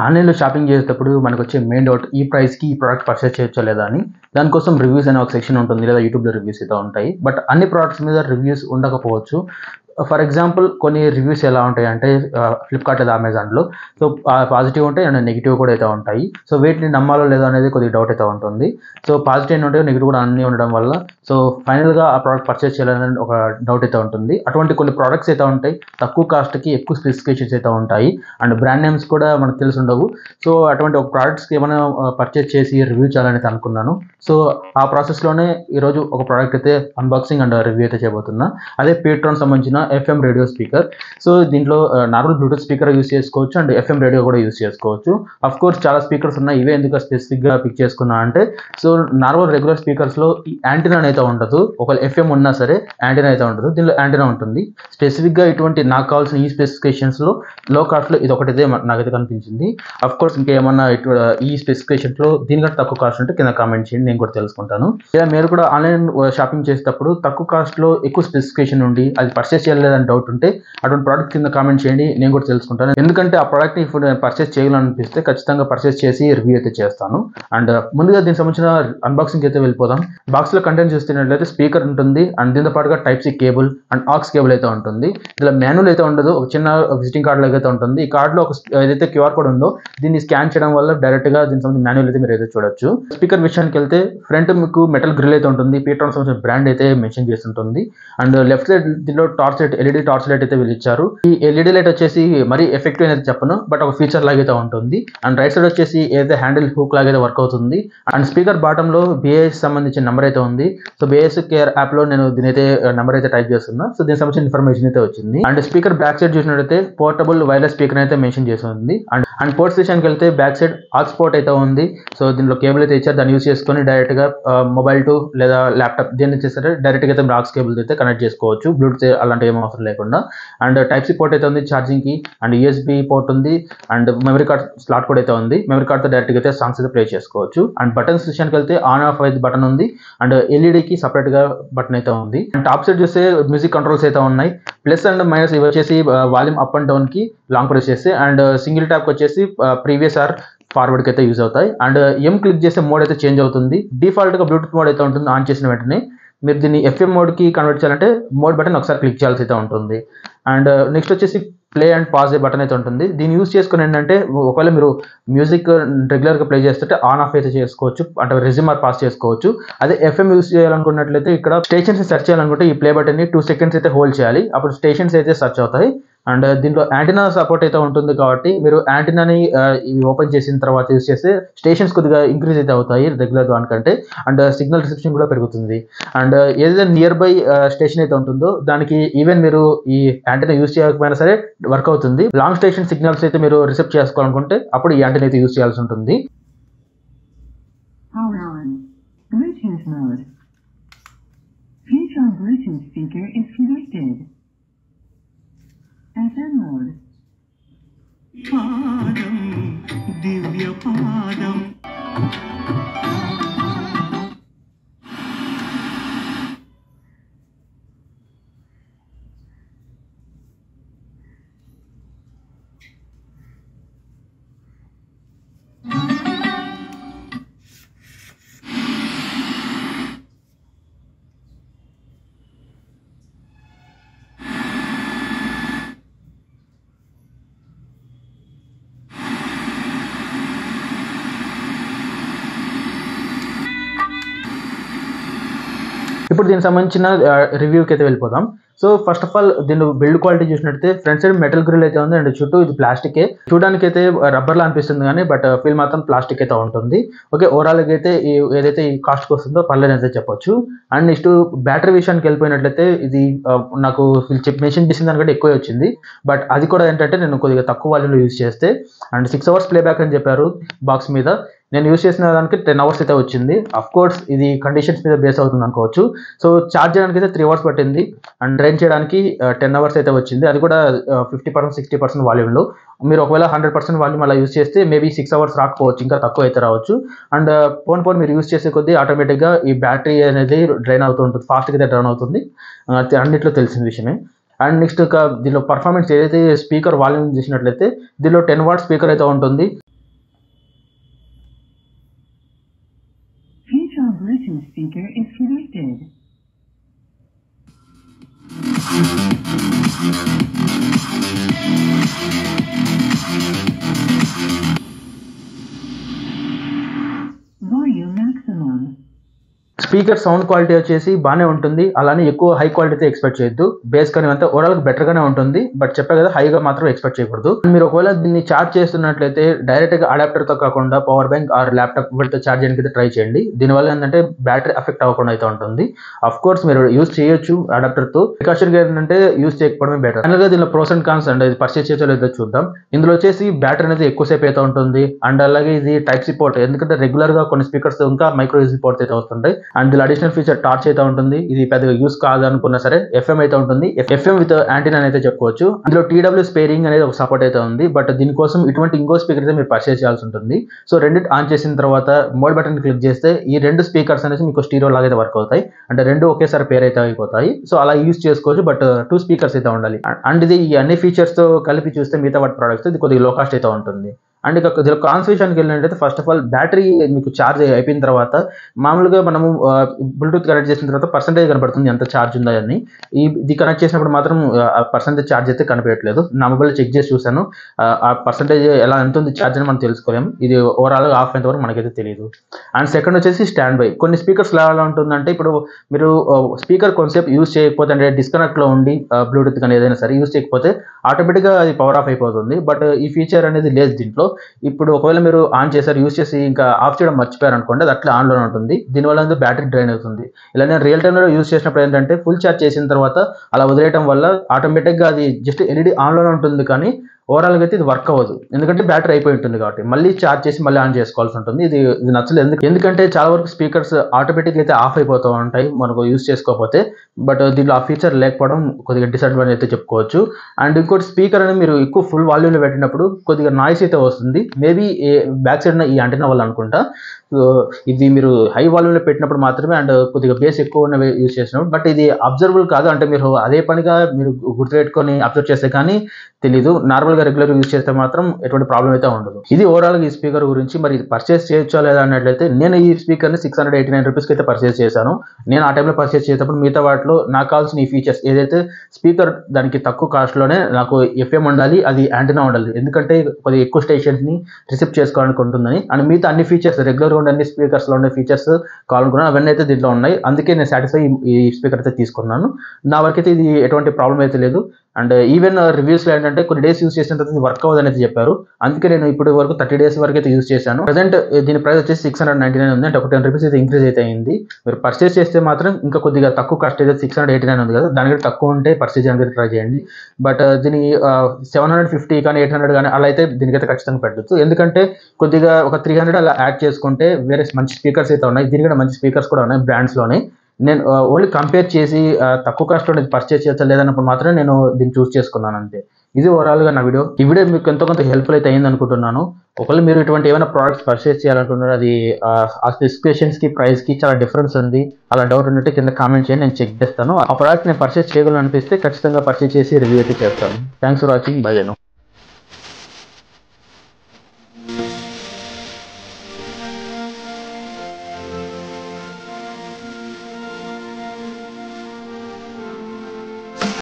ఆన్‌లైన్‌లో షాపింగ్ చేసేటప్పుడు మనకొచ్చే main doubt ఈ ప్రైస్‌కి ఈ ప్రొడక్ట్ పర్చేస్ చేయొచ్చా లేదా అని. దానికోసం రివ్యూస్ అనే ఒక సెక్షన్ ఉంటుంది. లేదా యూట్యూబ్‌లో రివ్యూస్ అయితే ఉంటాయి. బట్ అన్ని ప్రొడక్ట్స్ మీద రివ్యూస్ ఉండకపోవచ్చు. ఫర్ ఎగ్జాంపుల్ కొన్ని రివ్యూస్ ఎలా ఉంటాయంటే ఫ్లిప్‌కార్ట్ లేదా అమెజాన్‌లో సో పాజిటివ్ ఉంటాయి అండ్ నెగెటివ్ కూడా అయితే ఉంటాయి. సో వీటిని నమ్మాలో లేదో అనేది కొద్దిగా డౌట్ అయితే ఉంటుంది. సో పాజిటివ్ ఉంటాయి, నెగెటివ్ కూడా అన్నీ ఉండడం వల్ల సో ఫైనల్‌గా ఆ ప్రోడక్ట్ పర్చేస్ చేయాలని ఒక డౌట్ అయితే ఉంటుంది. అటువంటి కొన్ని ప్రొడక్ట్స్ అయితే ఉంటాయి. తక్కువ కాస్ట్‌కి ఎక్కువ స్పెసిఫికేషన్స్ అయితే ఉంటాయి. అండ్ బ్రాండ్ నేమ్స్ కూడా మనకు తెలిసి ఉండవు. సో అటువంటి ఒక ప్రొడక్ట్స్‌కి ఏమైనా పర్చేస్ చేసి రివ్యూ చేయాలని అయితే అనుకున్నాను. సో ఆ ప్రాసెస్‌లోనే ఈరోజు ఒక ప్రోడక్ట్ అయితే అన్బాక్సింగ్ అండ్ రివ్యూ అయితే చేయబోతున్నా. అదే పీట్రాన్ సంబంధించిన ఎఫ్ఎం రేడియో స్పీకర్. సో దీంట్లో నార్మల్ బ్లూటూత్ స్పీకర్ యూజ్ చేసుకోవచ్చు అండ్ ఎఫ్ఎం రేడియో కూడా యూజ్ చేసుకోవచ్చు. ఆఫ్ కోర్స్ చాలా స్పీకర్స్ ఉన్నాయి. ఇవే ఎందుకు స్పెసిఫిక్‌గా పిక్ చేసుకున్నా అంటే సో నార్మల్ రెగ్యులర్ స్పీకర్స్‌లో ఈ యాంటెన్నా అయితే ఉండదు. ఒకవేళ ఎఫ్ఎం ఉన్నా సరే యాంటెన్నా అయితే ఉండదు. దీనిలో యాంటెన్నా ఉంటుంది. స్పెసిఫిక్‌గా ఇటువంటి నాకు కావాల్సిన ఈ స్పెసిఫికేషన్స్‌లో లో కాస్ట్‌లో ఇదొకటిదే నాకైతే కనిపించింది. ఆఫ్ కోర్స్ ఇంకేమన్నా ఈ స్పెసిఫికేషన్స్‌లో దీనికంటే తక్కువ కాస్ట్ ఉంటే కింద కామెంట్ చేయండి. నేను కూడా తెలుసుకుంటాను. లేదా మీరు కూడా ఆన్‌లైన్ షాపింగ్ చేసేటప్పుడు తక్కువ కాస్ట్‌లో ఎక్కువ స్పెసిఫికేషన్ ఉండి అది పర్చేస్ చేయలేదని డౌట్ ఉంటే అటువంటి ప్రోడక్ట్ కింద కామెంట్ చేయండి. నేను కూడా తెలుసుకుంటాను. ఎందుకంటే ఆ ప్రోడక్ట్‌ని ఇప్పుడు నేను పర్చేస్ చేయాలనిపిస్తే ఖచ్చితంగా పర్చేస్ చేసి రివ్యూ అయితే చేస్తాను. అండ్ ముందుగా దీనికి సంబంధించిన అన్బాక్సింగ్ అయితే వెళ్ళిపోదాం. బాక్స్‌లో కంటెంట్ చూస్తున్నట్లయితే స్పీకర్ ఉంటుంది అండ్ దీంతో పాటుగా type C cable and aux cable అయితే ఉంటుంది. ఇందులో మాన్యువల్ అయితే ఉండదు. ఒక చిన్న విజిటింగ్ కార్డ్ లాగా అయితే ఉంటుంది. ఈ కార్డ్‌లో ఏదైతే క్యూఆర్ కోడ్ ఉందో దీన్ని స్కాన్ చేయడం వల్ల డైరెక్ట్‌గా దీనికి సంబంధించిన మాన్యువల్ అయితే మీరు అయితే చూడొచ్చు. స్పీకర్ విషయానికి వెళ్తే ఫ్రంట్ మీకు మెటల్ గ్రిల్ అయితే ఉంటుంది. పీట్రాన్ సంబంధించిన బ్రాండ్ అయితే మెన్షన్ చేసి ఉంటుంది. అండ్ లెఫ్ట్ సైడ్ దీనిలో torch light LED torch light అయితే ఇచ్చారు. ఈ ఎల్ఈడి లైట్ వచ్చేసి మరీ ఎఫెక్టివ్ అయితే చెప్పను, బట్ ఒక ఫీచర్ లాగా అయితే ఉంటుంది. అండ్ రైట్ సైడ్ వచ్చేసి ఏదైతే హ్యాండిల్ హుక్ లాగా అయితే వర్క్ అవుతుంది. అండ్ స్పీకర్ బాటమ్ లో బిఐఎస్ సంబంధించిన నెంబర్ అయితే ఉంది. సో బిఐఎస్ కేర్ యాప్ లో నేను దీని అయితే నెంబర్ అయితే టైప్ చేస్తున్నా. సో దీనికి సంబంధించిన ఇన్ఫర్మేషన్ అయితే వచ్చింది. అండ్ స్పీకర్ బ్యాక్ సైడ్ చూసినట్లయితే పోర్టబుల్ వైర్లెస్ స్పీకర్ అయితే మెన్షన్ చేసి ఉంది. అండ్ పోర్ట్స్ విషయానికి వెళ్తే బ్యాక్ సైడ్ ఆక్స్ పోర్ట్ అయితే ఉంది. సో దీనిలో కేబుల్ అయితే ఇచ్చారు. దాన్ని యూస్ చేసుకొని డైరెక్ట్ గా మొబైల్ టు లేదా ల్యాప్టాప్ దేన్ని చేస్తే డైరెక్ట్ గా అయితే ఆక్స్ కేబుల్ అయితే కనెక్ట్ చేసుకోవచ్చు. బ్లూటూత్ అలాంటివి ఏం అవసరం లేకుండా. అండ్ టైప్ సి పోర్ట్ అయితే ఉంది ఛార్జింగ్ కి. అండ్ యూఎస్బి పోర్ట్ ఉంది. అండ్ మెమరీ కార్డ్ స్లాట్ కూడా అయితే ఉంది. మెమరీ కార్డ్ తో డైరెక్ట్ గా అయితే సాంగ్స్ అయితే ప్లే చేసుకోవచ్చు. అండ్ బటన్స్ విషయానికి వెళ్తే ఆన్ ఆఫ్ అయితే బటన్ ఉంది. అండ్ ఎల్ఈడి కి సపరేట్ గా బటన్ అయితే ఉంది. అండ్ టాప్ సైడ్ చూస్తే మ్యూజిక్ కంట్రోల్స్ అయితే ఉన్నాయి. ప్లస్ అండ్ మైనస్ ఇవి వచ్చేసి వాల్యూమ్ అప్ అండ్ డౌన్ కి లాంగ్ ప్రెస్ చేస్తే అండ్ సింగిల్ ట్యాప్ వచ్చేసి ప్రీవియస్ ఆర్ ఫార్వర్డ్ కి అయితే యూజ్ అవుతాయి. అండ్ క్లిక్ చేస్తే మోడ్ అయితే చేంజ్ అవుతుంది. డిఫాల్ట్ గా బ్లూటూత్ మోడ్ అయితే ఉంటుంది. ఆన్ చేసిన వెంటనే మీరు దీన్ని ఎఫ్ఎం మోడ్కి కన్వర్ట్ చేయాలంటే మోడ్ బటన్ ఒకసారి క్లిక్ చేయాల్సి అయితే ఉంటుంది. అండ్ నెక్స్ట్ వచ్చేసి ప్లే అండ్ పాజ్ బటన్ అయితే ఉంటుంది. దీన్ని యూజ్ చేసుకుని ఏంటంటే ఒకవేళ మీరు మ్యూజిక్ రెగ్యులర్గా ప్లే చేస్తుంటే ఆన్ ఆఫ్ అయితే చేసుకోవచ్చు, అంటే రెజ్యూమ్ ఆర్ పాస్ చేసుకోవచ్చు. అదే ఎఫ్ఎం యూజ్ చేయాలనుకున్నట్లయితే ఇక్కడ స్టేషన్స్ సెర్చ్ చేయాలనుకుంటే ఈ ప్లే బటన్ని 2 seconds అయితే హోల్డ్ చేయాలి. అప్పుడు స్టేషన్స్ అయితే సెర్చ్ అవుతాయి. అండ్ దీంట్లో యాంటీనా సపోర్ట్ అయితే ఉంటుంది కాబట్టి మీరు యాంటీనాని ఓపెన్ చేసిన తర్వాత యూజ్ చేస్తే స్టేషన్స్ కొద్దిగా ఇంక్రీజ్ అయితే అవుతాయి రెగ్యులర్ దానికంటే. అండ్ సిగ్నల్ రిసెప్షన్ కూడా పెరుగుతుంది. అండ్ ఏదైతే నియర్ బై స్టేషన్ అయితే ఉంటుందో దానికి ఈవెన్ మీరు ఈ యాంటీనా యూజ్ చేయకపోయినా సరే వర్క్ అవుతుంది. లాంగ్ స్టేషన్ సిగ్నల్స్ అయితే మీరు రిసెప్ట్ చేసుకోవాలనుకుంటే అప్పుడు ఈ యాంటీనా అయితే యూజ్ చేయాల్సి ఉంటుంది. Bluetooth mode. Putron Bluetooth speaker is connected. FM mode. పాదం దివ్య పాదం ఇప్పుడు దీనికి సంబంధించిన రివ్యూకి అయితే వెళ్ళిపోదాం. సో ఫస్ట్ ఆఫ్ ఆల్ దీని బిల్డ్ క్వాలిటీ చూసినట్టయితే ఫ్రంట్ సైడ్ మెటల్ గ్రిల్ అయితే ఉంది అండ్ చుట్టూ ఇది ప్లాస్టికే. చూడడానికి అయితే రబ్బర్లా అనిపిస్తుంది కానీ బట్ ఫీల్ మాత్రం ప్లాస్టిక్ అయితే ఉంటుంది. ఓకే, ఓవరాల్గా అయితే ఏదైతే ఈ కాస్ట్కి వస్తుందో పర్లేదు అయితే చెప్పొచ్చు. అండ్ నెక్స్ట్ బ్యాటరీ విషయానికి వెళ్ళిపోయినట్లయితే ఇది నాకు మెన్షన్ చేసిన దానికంటే ఎక్కువే వచ్చింది. బట్ అది కూడా ఏంటంటే నేను కొద్దిగా తక్కువ వాల్యూలో యూజ్ చేస్తే అండ్ 6 hours ప్లేబ్యాక్ అని చెప్పారు బాక్స్ మీద. నేను యూజ్ చేసిన దానికి 10 hours అయితే వచ్చింది. అఫ్ కోర్స్ ఇది కండిషన్స్ మీద బేస్ అవుతుంది అనుకోవచ్చు. సో ఛార్జ్ చేయడానికి అయితే 3 hours పట్టింది అండ్ డ్రైన్ చేయడానికి 10 hours అయితే వచ్చింది. అది కూడా 50% 60% వాల్యూమ్లో. మీరు ఒకవేళ 100% వాల్యూమ్ అలా యూజ్ చేస్తే మేబీ 6 hours రాకపోవచ్చు, ఇంకా తక్కువ అయితే రావచ్చు. అండ్ పోన్ మీరు యూజ్ చేసే కొద్దీ ఆటోమేటిక్గా ఈ బ్యాటరీ అనేది డ్రైన్ అవుతూ ఉంటుంది, ఫాస్ట్గా అయితే డ్రైన్ అవుతుంది. అన్నిట్లో తెలిసిన విషయమే. అండ్ నెక్స్ట్ దీనిలో పర్ఫార్మెన్స్ ఏదైతే స్పీకర్ వాల్యూమ్ చేసినట్లయితే దీనిలో 10 watt స్పీకర్ అయితే ఉంటుంది. Bluetooth speaker is connected. Volume maximum. Speaker sound quality వచ్చేసి బాగానే ఉంటుంది, అలానే ఎక్కువ హై క్వాలిటీతో ఎక్స్పెక్ట్ చేయొద్దు. బేస్ కానీ అంతా ఓవరాల్ బెటర్ గానే ఉంటుంది, బట్ చెప్పే కదా హైగా మాత్రం ఎక్స్పెక్ట్ చేయకూడదు. మీరు ఒకవేళ దీన్ని ఛార్జ్ చేస్తున్నట్లయితే డైరెక్ట్ గా అడాప్టర్ తో కాకుండా పవర్ బ్యాంక్ ఆర్ ల్యాప్టాప్ వీటితో ఛార్జ్ చేయడానికి ట్రై చేయండి. దీనివల్ల ఏంటంటే బ్యాటరీ ఎఫెక్ట్ అవ్వకుండా అయితే ఉంటుంది. అఫ్ కోర్స్ మీరు యూజ్ చేయొచ్చు అడాప్టర్ తో, ప్రికాషన్ గా ఏంటంటే యూజ్ చేయకపోవడమే బెటర్. ఫైనల్ గా దీనిలో ప్రోస్ అండ్ కాన్స్ అండ్ ఇది పర్చేస్ చేయొచ్చో లేదో చూద్దాం. ఇందులో వచ్చేసి బ్యాటరీ అనేది ఎక్కువసేపు అయితే ఉంటుంది, అండ్ అలాగే ఇది టైప్ సి పోర్ట్, ఎందుకంటే రెగ్యులర్ గా కొన్ని స్పీకర్స్ ఇంకా మైక్రో యూఎస్బీ పోర్ట్ అయితే వస్తుంటాయి. అండ్ దీనిలో అడిషనల్ ఫీచర్ టార్చ్ అయితే ఉంటుంది. ఇది పెద్దగా యూస్ కాదనుకున్నా సరే ఎఫ్ఎం అయితే ఉంటుంది, ఎఫ్ఎం విత్ యాంటీనా అయితే చెప్పుకోవచ్చు. అందులో టీడబ్ల్యూ స్పేరింగ్ అనేది ఒక సపోర్ట్ అయితే ఉంది, బట్ దీనికోసం ఇటువంటి ఇంకో స్పీకర్ అయితే మీరు పర్చేస్ చేయాల్సి ఉంటుంది. సో రెండింటి ఆన్ చేసిన తర్వాత మోడ్ బటన్ క్లిక్ చేస్తే ఈ రెండు స్పీకర్స్ అనేది మీకు స్టీరియో లాగా అయితే వర్క్ అవుతాయి, అంటే రెండు ఒకేసారి పేర్ అయితే అయిపోతాయి. సో అలా యూస్ చేసుకోవచ్చు, బట్ 2 స్పీకర్స్ అయితే ఉండాలి. అండ్ ఇది ఈ అన్ని ఫీచర్స్ తో కలిపి చూస్తే మిగతా వాటి ప్రొడక్ట్స్ ఇది కొద్దిగా లో కాస్ట్ అయితే ఉంటుంది. అండ్ ఇక దీనిలో కాన్స్ విషయానికి వెళ్ళినట్టయితే ఫస్ట్ ఆఫ్ ఆల్ బ్యాటరీ మీకు ఛార్జ్ అయిపోయిన తర్వాత మామూలుగా మనము బ్లూటూత్ కనెక్ట్ చేసిన తర్వాత పర్సెంటేజ్ కనబడుతుంది ఎంత ఛార్జ్ ఉందా అని. ఇది కనెక్ట్ చేసినప్పుడు మాత్రం పర్సెంటేజ్ ఛార్జ్ అయితే కనిపించట్లేదు. నా మొబైల్ చెక్ చేసి చూసాను, ఆ పర్సెంటేజ్ ఎలా ఎంత ఉంది ఛార్జ్ అని మనం తెలుసుకోలేము. ఇది ఓవరాల్గా ఆఫ్ అయ్యేంత వరకు మనకైతే తెలియదు. అండ్ సెకండ్ వచ్చేసి స్టాండ్ బై. కొన్ని స్పీకర్స్ ఎలా ఉంటుందంటే ఇప్పుడు మీరు స్పీకర్ కొంతసేపు యూజ్ చేయకపోతే అంటే డిస్కనెక్ట్లో ఉండి బ్లూటూత్ కానీ ఏదైనా సరే యూజ్ చేయకపోతే ఆటోమేటిక్గా అది పవర్ ఆఫ్ అయిపోతుంది. బట్ ఈ ఫీచర్ అనేది లేదు దీంట్లో. ఇప్పుడు ఒకవేళ మీరు ఆన్ చేశారు, యూజ్ చేసి ఇంకా ఆఫ్ చేయడం మర్చిపోయారు అనుకోండి, అది అట్లా ఆన్లోనే ఉంటుంది. దీనివల్ల బ్యాటరీ డ్రైన్ అవుతుంది. ఇలా నేను రియల్ టైంలో యూజ్ చేసినప్పుడు ఏంటంటే ఫుల్ ఛార్జ్ చేసిన తర్వాత అలా వదిలేయడం వల్ల ఆటోమేటిక్గా అది జస్ట్ ఎల్ఈడి ఆన్లోనే ఉంటుంది, కానీ ఓవరాల్గా అయితే ఇది వర్క్ అవ్వదు, ఎందుకంటే బ్యాటరీ అయిపోయి ఉంటుంది కాబట్టి. మళ్ళీ ఛార్జ్ చేసి మళ్ళీ ఆన్ చేసుకోవాల్సి ఉంటుంది. ఇది నచ్చలేదు, ఎందుకంటే చాలా వరకు స్పీకర్స్ ఆటోమేటిక్గా అయితే ఆఫ్ అయిపోతూ ఉంటాయి మనకు యూజ్ చేసుకోకపోతే. బట్ దీంట్లో ఆ ఫీచర్ లేకపోవడం కొద్దిగా డిసడ్వాంటేజ్ అయితే చెప్పుకోవచ్చు. అండ్ ఇంకోటి స్పీకర్ అనేది మీరు ఎక్కువ ఫుల్ వాల్యూమ్లో పెట్టినప్పుడు కొద్దిగా నాయిస్ అయితే వస్తుంది. మేబీ బ్యాక్ సైడ్ ఈ యాంటెన్నా వల్ల అనుకుంటా. ఇది మీరు హై వాల్యూమ్లో పెట్టినప్పుడు మాత్రమే, అండ్ కొద్దిగా బేస్ ఎక్కువ ఉన్నవి యూజ్ చేసినప్పుడు. బట్ ఇది అబ్జర్వబుల్ కాదు, అంటే మీరు అదే పనిగా మీరు గుర్తుపెట్టుకొని అబ్జర్వ్ చేస్తే కానీ తెలీదు. నార్మల్గా రెగ్యులర్ యూజ్ చేస్తే మాత్రం ఎటువంటి ప్రాబ్లం అయితే ఉండదు. ఇది ఓవరాల్గా ఈ స్పీకర్ గురించి. మరి పర్చేస్ చేయొచ్చా లేదా అన్నట్లయితే నేను ఈ స్పీకర్ని 689 రూపీస్కి అయితే పర్చేస్ చేశాను. నేను ఆ టైంలో పర్చేస్ చేసేటప్పుడు మిగతా వాటిలో నాకు కావాల్సిన ఈ ఫీచర్స్ ఏదైతే స్పీకర్ దానికి తక్కువ కాస్ట్లోనే నాకు ఎఫ్ఎం ఉండాలి, అది యాంటీనా ఉండాలి, ఎందుకంటే కొద్దిగా ఎక్కువ స్టేషన్స్ని రిసీవ్ చేసుకోవడానికి ఉంటుందని. అండ్ మిగతా అన్ని ఫీచర్స్ రెగ్యులర్గా ఉండే అన్ని స్పీకర్స్లో ఉండే ఫీచర్స్ కావాలనుకున్నాను, అవన్నీ అయితే దీంట్లో ఉన్నాయి. అందుకే నేను సాటిస్ఫై ఈ స్పీకర్ అయితే తీసుకున్నాను. నా వరకు అయితే ఇది ఎటువంటి ప్రాబ్లం అయితే లేదు. అండ్ ఈవెన్ రివ్యూస్లో ఏంటంటే కొన్ని డేస్ యూస్ చేసిన తర్వాత వర్క్ అవ్వదని అయితే చెప్పారు. అందుకే నేను ఇప్పుడు వరకు 30 డేస్ వరకు అయితే యూస్ చేశాను. ప్రజెంట్ దీని ప్రైస్ వచ్చేసి 699 ఉంది, అంటే ఒక 10 రూపీస్ అయితే ఇంక్రీజ్ అయితే అయింది. మీరు పర్చేస్ చేస్తే మాత్రం ఇంకా కొద్దిగా తక్కువ కాస్ట్ అయితే 689 ఉంది కదా, దానికంటే తక్కువ ఉంటే పర్చేస్ చేయడానికి ట్రై చేయండి. బట్ దీని 750 కానీ 800 కానీ అలా అయితే దీనికైతే ఖచ్చితంగా పెట్టచ్చు, ఎందుకంటే కొద్దిగా ఒక 300 అలా యాడ్ చేసుకుంటే వేరే మంచి స్పీకర్స్ అయితే ఉన్నాయి, దీనికంటే మంచి స్పీకర్స్ కూడా ఉన్నాయి బ్రాండ్స్లోనే. నేను ఓన్లీ కంపేర్ చేసి తక్కువ కాస్ట్లో పర్చేస్ చేయొచ్చా లేదన్నప్పుడు మాత్రమే నేను దీన్ని చూస్ చేసుకున్నాను అంతే. ఇది ఓవరాల్గా నా వీడియో. ఈ వీడియో మీకు ఎంతో కొంత హెల్ప్ఫుల్ అయితే అయింది అనుకుంటున్నాను. ఒకవేళ మీరు ఇటువంటి ఏమైనా ప్రోడక్ట్స్ పర్చేస్ చేయాలనుకుంటున్నారు, అది ఆ స్పెసిఫికేషన్స్కి ప్రైస్కి చాలా డిఫరెన్స్ ఉంది, అలా డౌట్ ఉన్నట్టు కింద కామెంట్ చేయండి, నేను చెక్ చేస్తాను. ఆ ప్రోడక్ట్ నేను పర్చేస్ చేయగలను అనిపిస్తే ఖచ్చితంగా పర్చేస్ చేసి రివ్యూ అయితే చేస్తాను. Thanks for watching. బై.